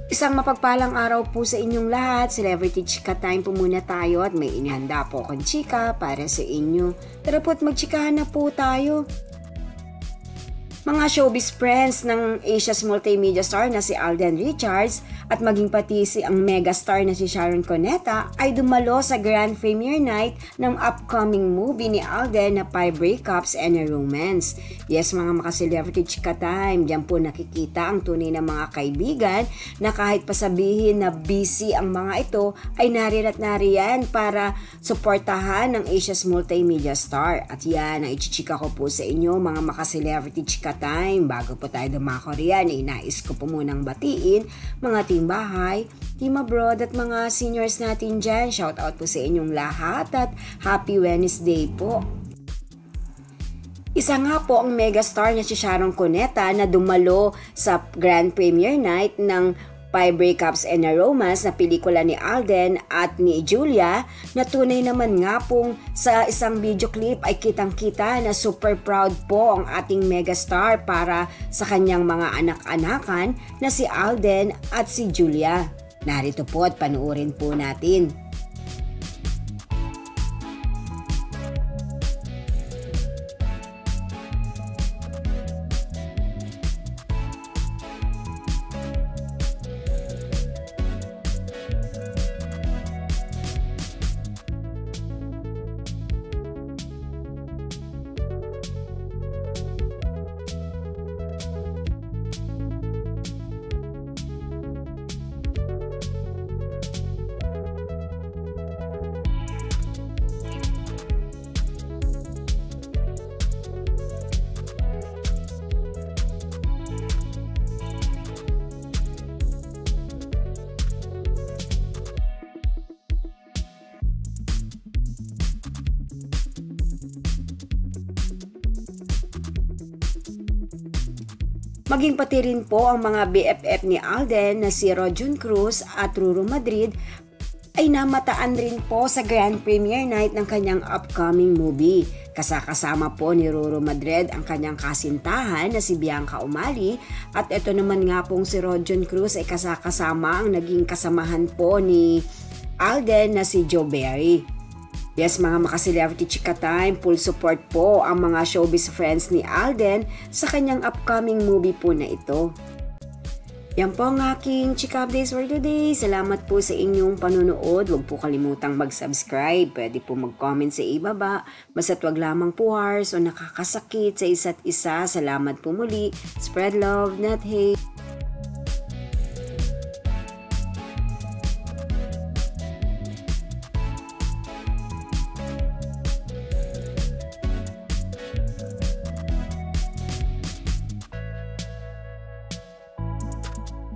Isang mapagpalang araw po sa inyong lahat. Celebrity Chika Time po muna tayo at may inihanda po akong chika para sa inyo. Tara po't magchikahan na po tayo. Mga showbiz friends ng Asia's multimedia star na si Alden Richards at maging pati si ang megastar na si Sharon Cuneta ay dumalo sa grand premiere night ng upcoming movie ni Alden na 5 Breakups and a Romance. Yes mga maka-celebrity chika time, diyan po nakikita ang tunay na mga kaibigan na kahit pasabihin na busy ang mga ito ay nariyan at nariyan para suportahan ng Asia's multimedia star. At yan ang ichichika ko po sa inyo mga maka-celebrity chika time. Bago po tayo dumako riyan, nais ko po munang batiin mga team bahay, team abroad at mga seniors natin dyan. Shout out po sa inyong lahat at happy Wednesday po. Isa nga po ang megastar na si Sharon Cuneta na dumalo sa grand premiere night ng 5 Breakups and a Romance na pelikula ni Alden at ni Julia, na tunay naman nga pong sa isang video clip ay kitang-kita na super proud po ang ating megastar para sa kanyang mga anak-anakan na si Alden at si Julia. Narito po at panuorin po natin. Maging pati rin po ang mga BFF ni Alden na si Rodjun Cruz at Ruru Madrid ay namataan rin po sa grand premiere night ng kanyang upcoming movie. Kasama po ni Ruru Madrid ang kanyang kasintahan na si Bianca Umali at ito naman nga pong si Rodjun Cruz ay kasama ang naging kasamahan po ni Alden na si Joe Berry. Yes mga maka-celebrity chika time, full support po ang mga showbiz friends ni Alden sa kanyang upcoming movie po na ito. Yan po ang aking chika updates for today. Salamat po sa inyong panunood. Huwag po kalimutang mag-subscribe. Pwede po mag-comment sa ibaba. Basta't wag lamang po harsh o nakakasakit sa isa't isa. Salamat po muli. Spread love, not hate.